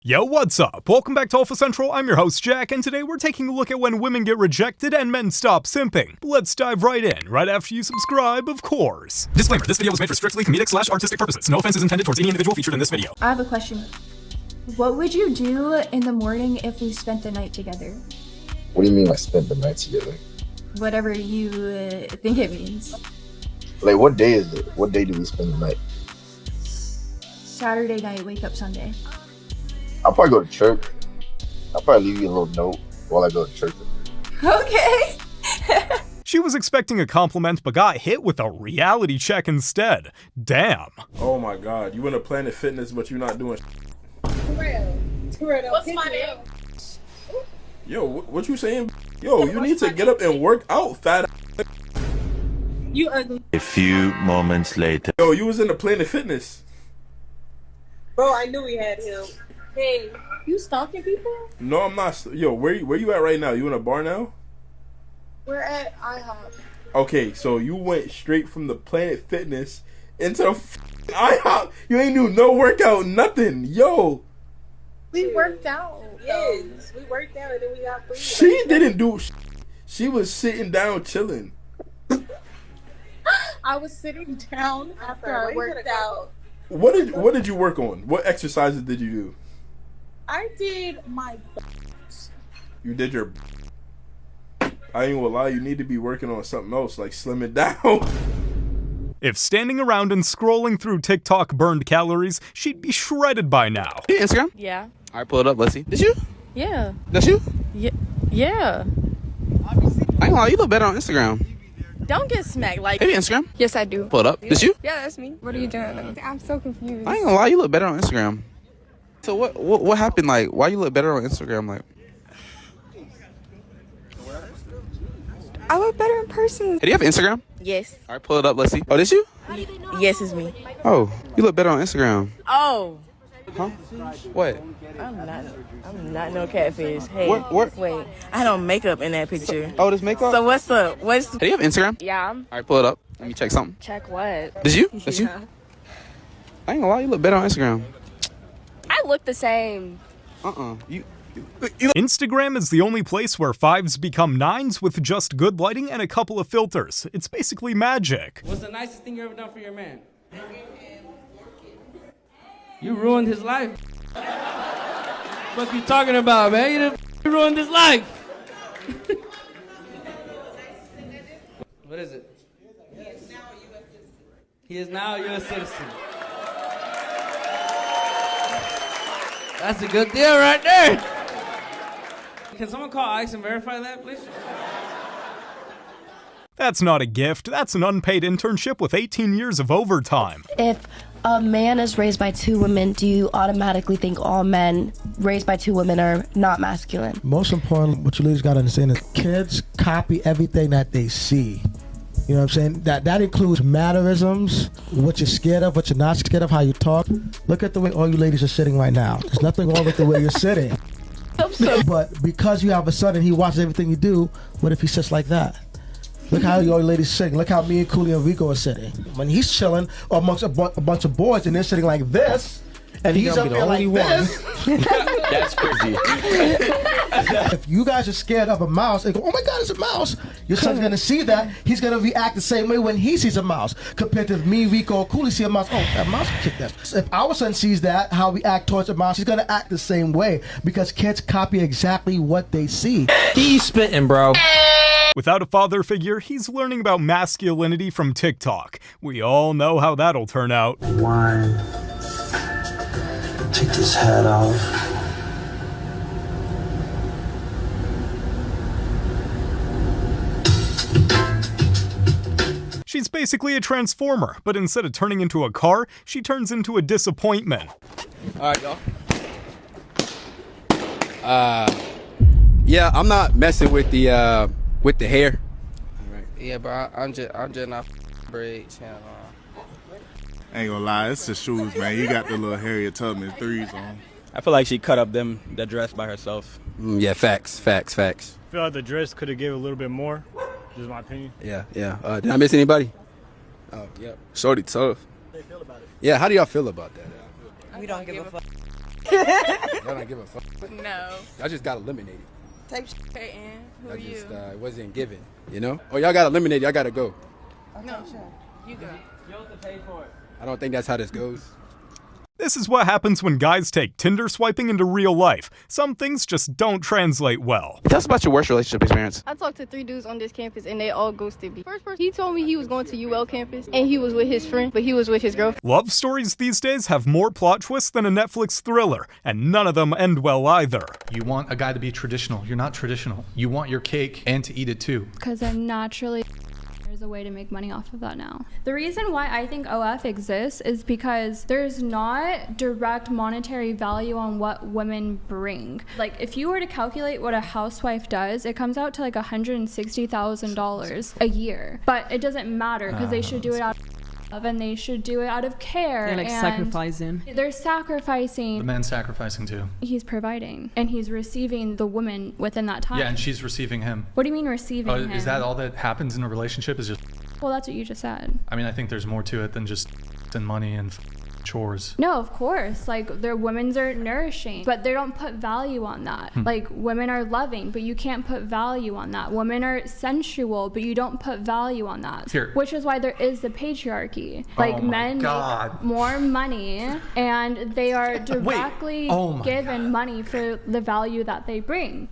Yo, what's up? Welcome back to Alpha Central. I'm your host, Jack, and today we're taking a look at when women get rejected and men stop simping. Let's dive right in, right after you subscribe, of course. Disclaimer, this video was made for strictly comedic/artistic purposes. No offense is intended towards any individual featured in this video. I have a question. What would you do in the morning if we spent the night together? What do you mean, like, spent the night together? Whatever you think it means. Like, what day is it? What day do we spend the night? Saturday night, wake up Sunday. I'll probably go to church. I'll probably leave you a little note while I go to church. Okay. She was expecting a compliment but got hit with a reality check instead. Damn. Oh my god, you in a Planet Fitness but you're not doing What's my name? Yo, what you saying? Yo, you need to get up and work out, fat. You ugly. A few moments later. Yo, you was in a Planet Fitness. Bro, I knew we had him. Hey, you stalking people? No, I'm not. Yo, where you at right now? You in a bar now? We're at IHOP. Okay, so you went straight from the Planet Fitness into the IHOP. You ain't do no workout, nothing. Yo. We worked out. Yes, we worked out and then we got food. She didn't do. She was sitting down chilling. I was sitting down after I worked out. What did you work on? What exercises did you do? I did my. You did your. I ain't gonna lie, you need to be working on something else, like slim it down. If standing around and scrolling through TikTok burned calories, she'd be shredded by now. Yeah, Instagram? Yeah. All right, pull it up. Let's see. This you? Yeah. That's you? Yeah. I ain't gonna lie, you look better on Instagram. Don't get smacked like. Maybe Instagram? Yes, I do. Pull it up. This you? Yeah, that's me. What are you doing? I'm so confused. I ain't gonna lie, you look better on Instagram. So what happened? Like, why you look better on Instagram? Like, I look better in person. hey, do you have Instagram? Yes. All right, pull it up. Let's see. Oh, this you? Yes, it's me. Oh, you look better on Instagram. Oh. Huh? What? I'm not no catfish. Hey. What? Wait. I had on makeup in that picture. Oh, this makeup? So what's up? Hey, do you have Instagram? Yeah. All right, pull it up. Let me check something. Check what? This you? That's you? I ain't gonna lie, you look better on Instagram. I look the same. You Instagram is the only place where fives become nines with just good lighting and a couple of filters. It's basically magic. What's the nicest thing you ever done for your man? You ruined his life. What you talking about, man? You ruined his life. What is it? He is now a U.S. citizen. That's a good deal right there. Can someone call ICE and verify that, please? That's not a gift, that's an unpaid internship with 18 years of overtime. If a man is raised by two women, do you automatically think all men raised by two women are not masculine? Most important, what you ladies got to understand is kids copy everything that they see. You know what I'm saying? That includes mannerisms, what you're scared of, what you're not scared of, how you talk. Look at the way all you ladies are sitting right now. There's nothing wrong with the way you're sitting. But because you have a son and he watches everything you do, what if he sits like that? Look how you ladies sitting. Look how me and Cooley and Rico are sitting. When he's chilling amongst a bunch of boys and they're sitting like this, and he's up there like this. That's crazy. If you guys are scared of a mouse and go, oh my God, it's a mouse, your son's gonna see that. He's gonna react the same way when he sees a mouse. Compared to if me, Rico, or Cooley see a mouse, oh, that mouse can kick that. If our son sees that, how we act towards a mouse, he's gonna act the same way because kids copy exactly what they see. He's spitting, bro. Without a father figure, he's learning about masculinity from TikTok. We all know how that'll turn out. One, take this hat off. She's basically a transformer, but instead of turning into a car, she turns into a disappointment. All right, y'all. Yeah, I'm not messing with the hair. All right. Yeah, bro, I'm just not braids. I ain't gonna lie, it's the shoes, man. You got the little Harriet Tubman 3s on. I feel like she cut up the dress by herself. Yeah, facts. I feel like the dress could have given a little bit more. Just my opinion. Yeah. Did I miss anybody? Oh, yeah. Shorty tough. How do they feel about it? Yeah, how do y'all feel about that? We don't give a fuck. Y'all don't give a fuck. No. Y'all just got eliminated. Type shit. Hey, Ann, who are you? It wasn't given, you know? Oh, y'all got eliminated. Y'all got to go. No, you go. You have to pay for it. I don't think that's how this goes. This is what happens when guys take Tinder swiping into real life. Some things just don't translate well. Tell us about your worst relationship experience. I talked to 3 dudes on this campus and they all ghosted me. First person, he told me he was going to UL campus and he was with his friend, but he was with his girlfriend. Love stories these days have more plot twists than a Netflix thriller, and none of them end well either. You want a guy to be traditional. You're not traditional. You want your cake and to eat it too. Because I'm naturally... There's a way to make money off of that now. The reason why I think OF exists is because there's not direct monetary value on what women bring. Like, if you were to calculate what a housewife does, it comes out to like $160,000 a year. But it doesn't matter because they should do it out of love and they should do it out of care. They're like and sacrificing. They're sacrificing. The man's sacrificing too. He's providing and he's receiving the woman within that time. Yeah, and she's receiving him. What do you mean receiving him? Is that all that happens in a relationship is just... Well, that's what you just said. I mean, I think there's more to it than just money and chores. No, of course. Like, their women's are nourishing, but they don't put value on that. Like, women are loving, but you can't put value on that. Women are sensual, but you don't put value on that. Here. Which is why there is the patriarchy. Like, men make more money, and they are directly given money for the value that they bring.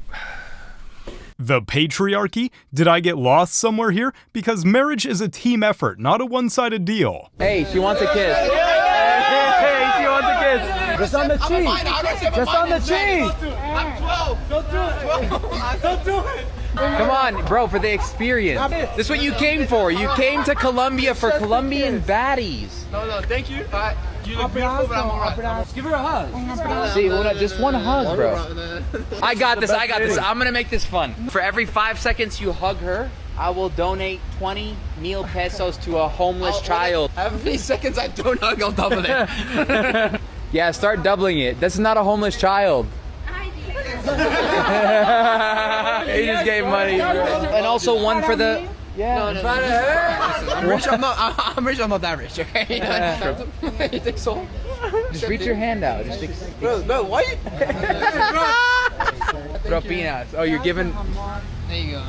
The patriarchy? Did I get lost somewhere here? Because marriage is a team effort, not a one-sided deal. Hey, she wants a kiss. Hey, she wants a kiss. Just on the cheek. Just on the cheek. I'm 12. Don't do it. Don't do it. Come on, bro, for the experience. This is what you came for. You came to Colombia for Colombian baddies. No, thank you. You look beautiful, but I'm alright. Give her a hug. See, just one hug, bro. I got this. I'm gonna make this fun. For every 5 seconds you hug her, I will donate 20 meal pesos to a homeless child. How many seconds I don't hug, I'll double it. Yeah, start doubling it. This is not a homeless child. He just gave money, bro. And also one for the... Yeah. I'm rich, I'm not that rich, okay? You think so? Just reach your hand out. Just Bro, why you... Propinas. Oh, you're giving... There you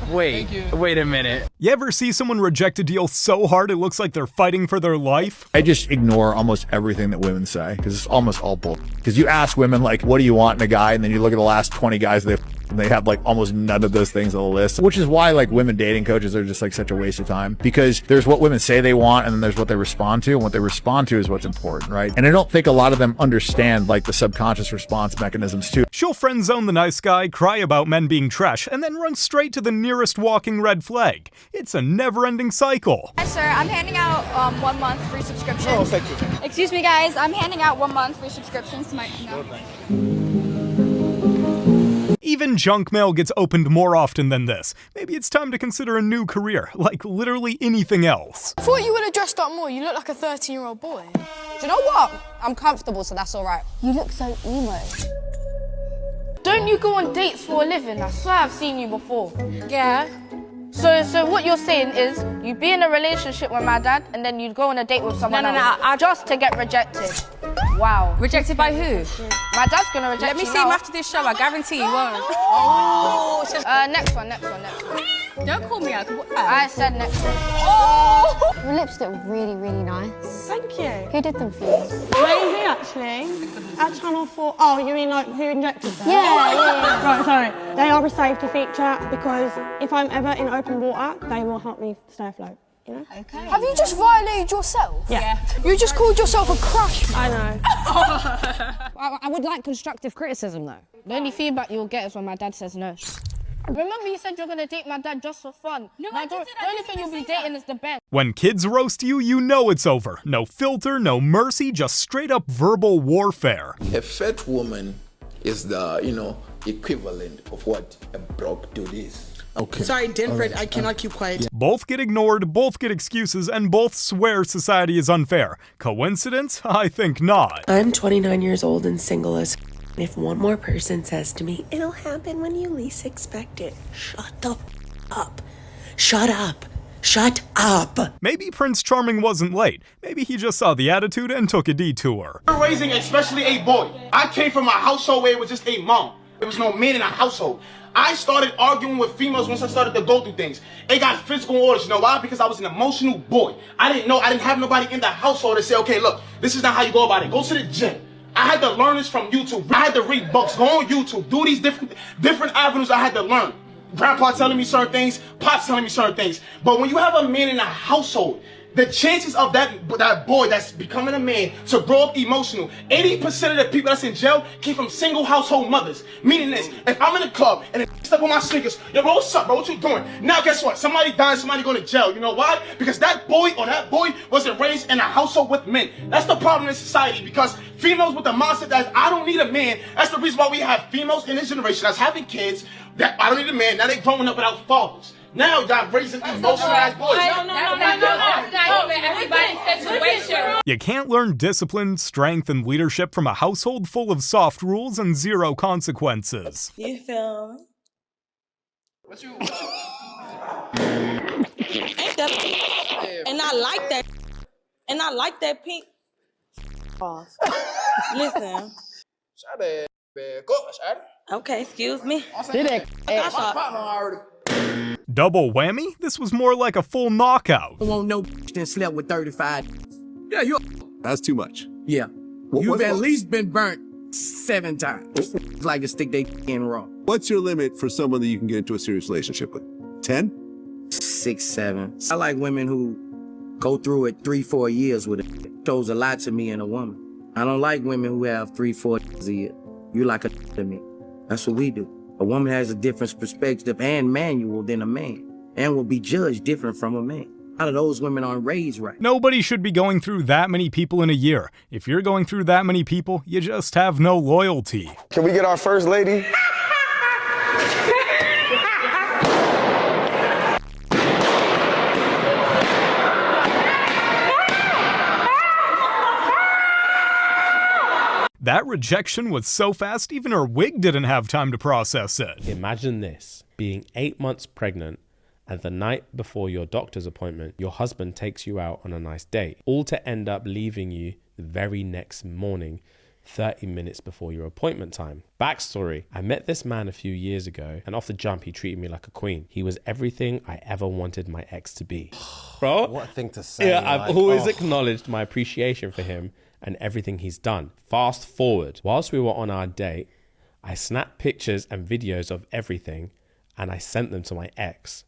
go. Wait a minute. You ever see someone reject a deal so hard it looks like they're fighting for their life? I just ignore almost everything that women say because it's almost all bull. Because you ask women, like, what do you want in a guy? And then you look at the last 20 guys they have like almost none of those things on the list, which is why like women dating coaches are just like such a waste of time, because there's what women say they want and then there's what they respond to, and what they respond to is what's important, right? And I don't think a lot of them understand like the subconscious response mechanisms too. She'll friend zone the nice guy, cry about men being trash, and then run straight to the nearest walking red flag. It's a never-ending cycle. Hi, sir. I'm handing out 1 month free subscriptions. Oh, thank you. Excuse me, guys. I'm handing out 1 month free subscriptions to my... No. Even junk mail gets opened more often than this. Maybe it's time to consider a new career, like literally anything else. I thought you would have dressed up more. You look like a 13-year-old boy. Do you know what? I'm comfortable, so that's all right. You look so emo. Don't you go on dates for a living? I swear I've seen you before. Yeah. So what you're saying is you be in a relationship with my dad and then you go on a date with someone else just to get rejected. Wow. Rejected by who? My dad's gonna reject you. Let me see him after this show. I guarantee you won't. Oh. Next one. Don't call me out. I said next one. Oh! Your lips look really, really nice. Thank you. Who did them for you? Maybe actually. At Channel 4. Oh, you mean like who injected them? Yeah. Right, sorry. They are a safety feature because if I'm ever in open water, they will help me stay afloat. You know? Okay. Have you just violated yourself? Yeah. You just called yourself a crush. I know. I would like constructive criticism though. The only feedback you'll get is when my dad says no. Remember you said you're gonna date my dad just for fun. No, I didn't. The only thing you'll be dating is the bed. When kids roast you, you know it's over. No filter, no mercy, just straight up verbal warfare. A fat woman is the, equivalent of what a broke dude is. Okay. Sorry, Denfred, I cannot keep quiet. Both get ignored, both get excuses, and both swear society is unfair. Coincidence? I think not. I'm 29 years old and single as if one more person says to me, it'll happen when you least expect it. Shut the up. Shut up. Shut up. Maybe Prince Charming wasn't late. Maybe he just saw the attitude and took a detour. Raising especially a boy. I came from a household where it was just a mom. There was no man in a household. I started arguing with females once I started to go through things. It got physical orders. You know why? Because I was an emotional boy. I didn't have nobody in the household to say, okay, look, this is not how you go about it. Go to the gym. I had to learn this from YouTube. I had to read books, go on YouTube, do these different avenues I had to learn. Grandpa telling me certain things, Pops telling me certain things. But when you have a man in a household, the chances of that boy that's becoming a man to grow up emotional, 80% of the people that's in jail came from single household mothers. Meaning this, if I'm in a club and it's stuck on my sneakers, yo bro, what's up bro, what you doing? Now guess what, somebody dying, somebody going to jail. You know why? Because that boy wasn't raised in a household with men. That's the problem in society, because females with the mindset that I don't need a man, that's the reason why we have females in this generation that's having kids that I don't need a man. Now they growing up without fathers. Now y'all raising emotionalized boys. You can't learn discipline, strength, and leadership from a household full of soft rules and zero consequences. You feel me? Ain't that? And I like that. And I like that pink. Listen. Okay, excuse me. Double whammy? This was more like a full knockout. I won't no then slept with 35. Yeah, you. That's too much. Yeah. You've at least been burnt 7 times. It's like a stick they in raw. What's your limit for someone that you can get into a serious relationship with? 10? 6, 7. I like women who go through it 3-4 years with it. Shows a lot to me in a woman. I don't like women who have 3-4 years a year. You like a to me. That's what we do. A woman has a different perspective and manual than a man, and will be judged different from a man. A lot of those women aren't raised right. Nobody should be going through that many people in a year. If you're going through that many people, you just have no loyalty. Can we get our first lady? That rejection was so fast, even her wig didn't have time to process it. Imagine this, being 8 months pregnant, and the night before your doctor's appointment, your husband takes you out on a nice date, all to end up leaving you the very next morning, 30 minutes before your appointment time. Backstory, I met this man a few years ago, and off the jump, he treated me like a queen. He was everything I ever wanted my ex to be. Bro, what a thing to say. Yeah, I've always acknowledged my appreciation for him and everything he's done. Fast forward, whilst we were on our date, I snapped pictures and videos of everything and I sent them to my ex.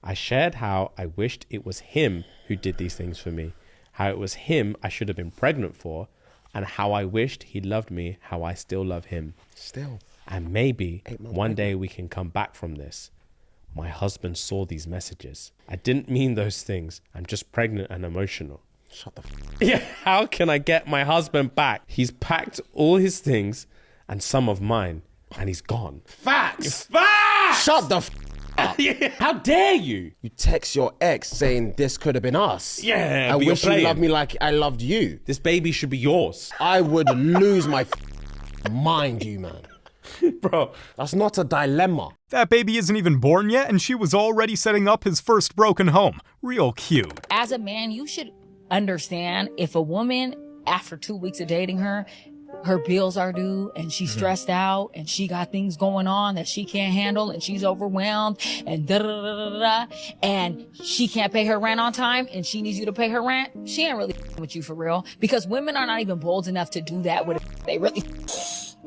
I shared how I wished it was him who did these things for me, how it was him I should have been pregnant for, and how I wished he loved me how I still love him. Still. And maybe one day we can come back from this. My husband saw these messages. I didn't mean those things. I'm just pregnant and emotional. Shut the Yeah, how can I get my husband back? He's packed all his things and some of mine, and he's gone. Facts! Facts! Shut the up. Yeah. How dare you? You text your ex saying this could have been us. Yeah, I but you're wish you playing. loved me like I loved you. This baby should be yours. I would lose my mind, you man. Bro, that's not a dilemma. That baby isn't even born yet, and she was already setting up his first broken home. Real cute. As a man, you should understand if a woman, after 2 weeks of dating her bills are due and she's stressed out and she got things going on that she can't handle and she's overwhelmed and and she can't pay her rent on time and she needs you to pay her rent, she ain't really with you for real, because women are not even bold enough to do that with they really.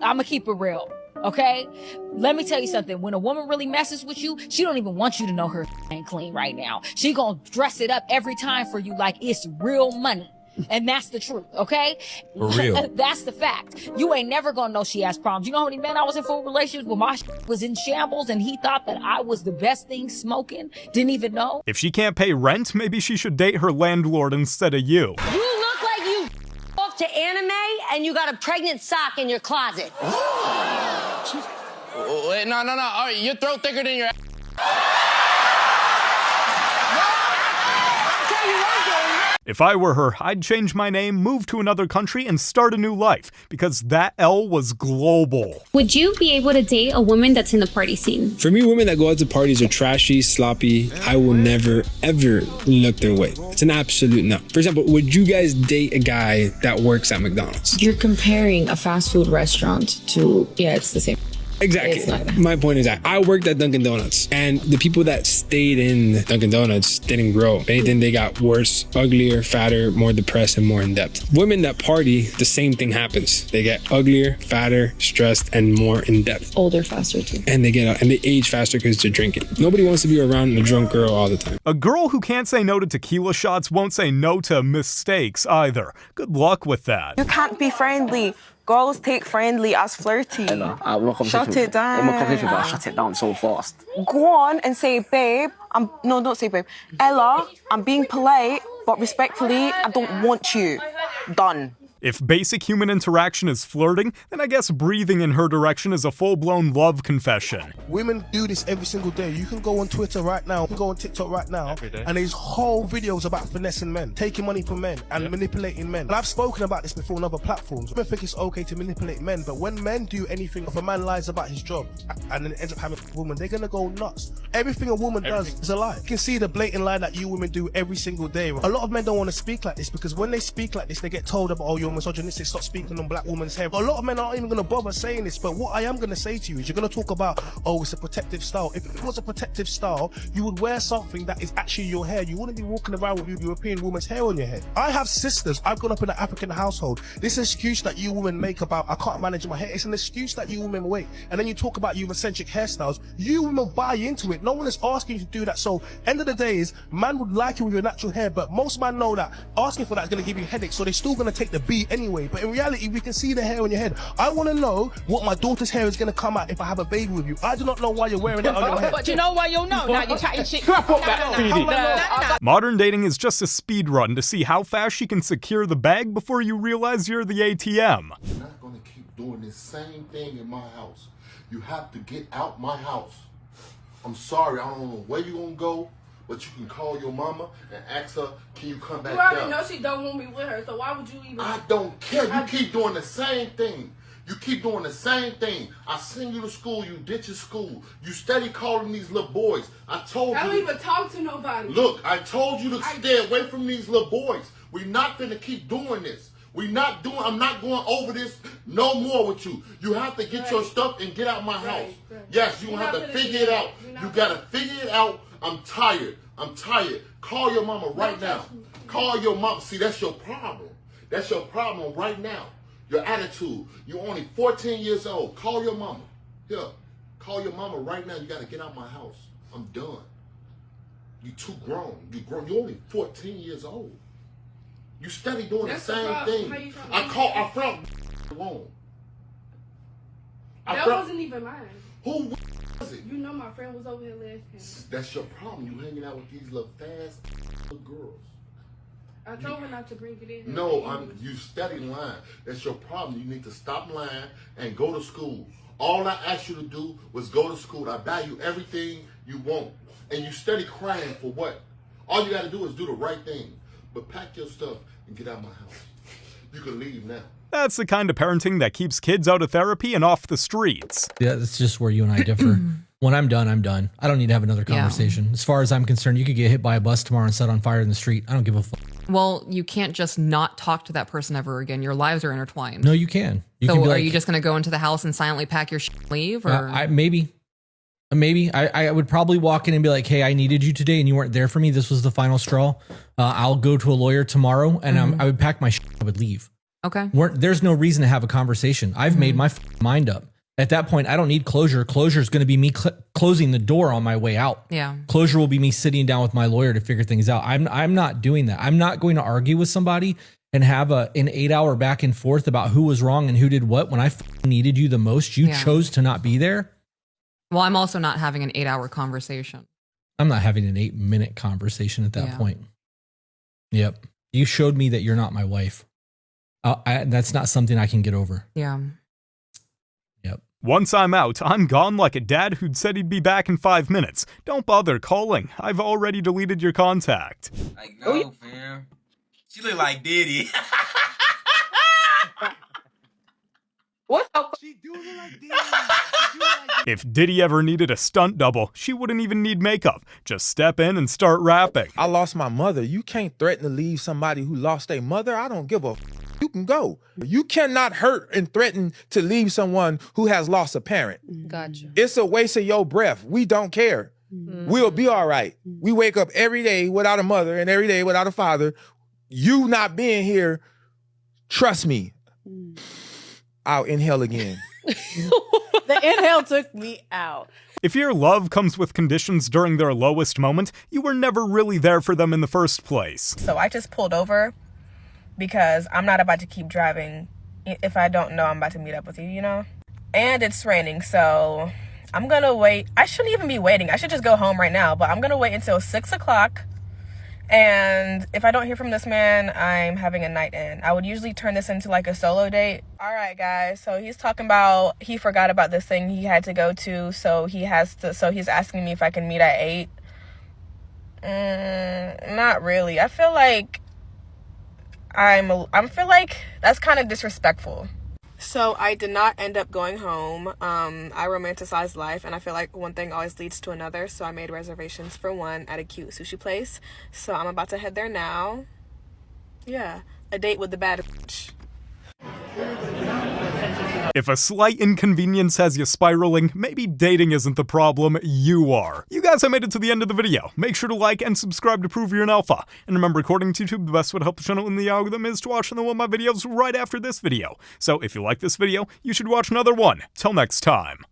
I'ma keep it real. Okay? Let me tell you something. When a woman really messes with you, she don't even want you to know her ain't clean right now. She gonna dress it up every time for you like it's real money. And that's the truth, okay? For real. That's the fact. You ain't never gonna know she has problems. You know how many men I was in full relationships with, my was in shambles and he thought that I was the best thing smoking? Didn't even know? If she can't pay rent, maybe she should date her landlord instead of you. You look like you off to anime and you got a pregnant sock in your closet. Wait, no. All right, your throat thicker than your I'll tell you one thing. If I were her, I'd change my name, move to another country, and start a new life, because that L was global. Would you be able to date a woman that's in the party scene? For me, women that go out to parties are trashy, sloppy. I will never, ever look their way. It's an absolute no. For example, would you guys date a guy that works at McDonald's? You're comparing a fast food restaurant to, yeah, it's the same. Exactly. My point is that I worked at Dunkin' Donuts, and the people that stayed in Dunkin' Donuts didn't grow. If anything, they got worse, uglier, fatter, more depressed, and more in depth. Women that party, the same thing happens. They get uglier, fatter, stressed, and more in depth. Older faster too. And they age faster because they're drinking. Nobody wants to be around a drunk girl all the time. A girl who can't say no to tequila shots won't say no to mistakes either. Good luck with that. You can't be friendly. Girls take friendly as flirty. Shut it down. Shut it down so fast. Go on and say, babe. No, don't say babe. Ella, I'm being polite, but respectfully, I don't want you. Done. If basic human interaction is flirting, then I guess breathing in her direction is a full-blown love confession. Women do this every single day. You can go on Twitter right now, you can go on TikTok right now, and there's whole videos about finessing men, taking money from men, and manipulating men. And I've spoken about this before on other platforms. Women think it's okay to manipulate men, but when men do anything, if a man lies about his job and then ends up having a woman, they're gonna go nuts. Everything a woman does is a lie. You can see the blatant lie that you women do every single day. A lot of men don't want to speak like this because when they speak like this, they get told about, oh, you're misogynistic, stop speaking on black women's hair. A lot of men aren't even going to bother saying this, but what I am going to say to you is you're going to talk about, oh, it's a protective style. If it was a protective style, you would wear something that is actually your hair. You wouldn't be walking around with your European woman's hair on your head. I have sisters. I've grown up in an African household. This excuse that you women make about, I can't manage my hair, it's an excuse that you women make. And then you talk about Eurocentric hairstyles. You women buy into it. No one is asking you to do that. So, end of the day is, man would like you with your natural hair, but most men know that asking for that is going to give you headaches, so they're still going to take the beat anyway. But in reality, we can see the hair on your head. I want to know what my daughter's hair is going to come out if I have a baby with you. I do not know why you're wearing it on your head. But you know why you'll know? Now you're chatting shit. Modern dating is just a speed run to see how fast she can secure the bag before you realize you're the ATM. You're not going to keep doing this same thing in my house. You have to get out my house. I'm sorry, I don't know where you're going to go, but you can call your mama and ask her, can you come back down? You already know she don't want me with her, so why would you even... I don't care. You keep doing the same thing. You keep doing the same thing. I send you to school, you ditch your school. You steady calling these little boys. I told you... I don't even talk to nobody. Look, I told you to stay away from these little boys. We're not going to keep doing this. I'm not going over this no more with you. You have to get your stuff and get out my house. Yes, you have to figure it out. You got to figure it out. I'm tired. Call your mama right now. Call your mama. See, that's your problem. That's your problem right now. Your attitude. You're only 14 years old. Call your mama. Yeah. Call your mama right now. You got to get out my house. I'm done. You too grown. You're only 14 years old. You steady doing the same thing. I found alone. That wasn't even mine. Who was it? You know my friend was over here last time. That's your problem. You hanging out with these little fast girls. I told her not to bring it in. No, you steady lying. That's your problem. You need to stop lying and go to school. All I asked you to do was go to school. I buy you everything you want. And you steady crying for what? All you got to do is do the right thing. But pack your stuff and get out of my house. You can leave now. That's the kind of parenting that keeps kids out of therapy and off the streets. Yeah, that's just where you and I differ. When I'm done, I'm done. I don't need to have another conversation. Yeah. As far as I'm concerned, you could get hit by a bus tomorrow and set on fire in the street. I don't give a fuck. Well, you can't just not talk to that person ever again. Your lives are intertwined. No, you can. So are you just going to go into the house and silently pack your shit and leave? Or? Maybe. I would probably walk in and be like, hey, I needed you today and you weren't there for me. This was the final straw. I'll go to a lawyer tomorrow and I would pack my shit. I would leave. Okay. There's no reason to have a conversation. I've made my mind up. At that point, I don't need closure. Closure is going to be me closing the door on my way out. Yeah. Closure will be me sitting down with my lawyer to figure things out. I'm not doing that. I'm not going to argue with somebody and have an 8-hour back and forth about who was wrong and who did what when I needed you the most. You chose to not be there. Well, I'm also not having an 8-hour conversation. I'm not having an 8-minute conversation at that point. Yep. You showed me that you're not my wife. That's not something I can get over. Yeah. Yep. Once I'm out, I'm gone like a dad who'd said he'd be back in 5 minutes. Don't bother calling. I've already deleted your contact. Like, no, fam. She look like Diddy. What the She do look like Diddy. If Diddy ever needed a stunt double, she wouldn't even need makeup. Just step in and start rapping. I lost my mother. You can't threaten to leave somebody who lost their mother. I don't give a you can go. You cannot hurt and threaten to leave someone who has lost a parent. Gotcha. It's a waste of your breath. We don't care. We'll be all right. We wake up every day without a mother and every day without a father. You not being here, trust me. I'll inhale again. The inhale took me out. If your love comes with conditions during their lowest moment, you were never really there for them in the first place. So I just pulled over because I'm not about to keep driving if I don't know I'm about to meet up with you, you know? And it's raining, so I'm gonna wait. I shouldn't even be waiting. I should just go home right now, but I'm gonna wait until 6 o'clock. And if I don't hear from this man, I'm having a night in. I would usually turn this into like a solo date. All right, guys. So he's talking about he forgot about this thing he had to go to, so he's asking me if I can meet at 8. Not really. I feel like I feel like that's kind of disrespectful. So I did not end up going home. I romanticized life, and I feel like one thing always leads to another. So I made reservations for one at a cute sushi place. So I'm about to head there now. Yeah, a date with the bad bitch. If a slight inconvenience has you spiraling, maybe dating isn't the problem, you are. You guys have made it to the end of the video. Make sure to like and subscribe to prove you're an alpha. And remember, according to YouTube, the best way to help the channel in the algorithm is to watch another one of my videos right after this video. So if you like this video, you should watch another one. Till next time.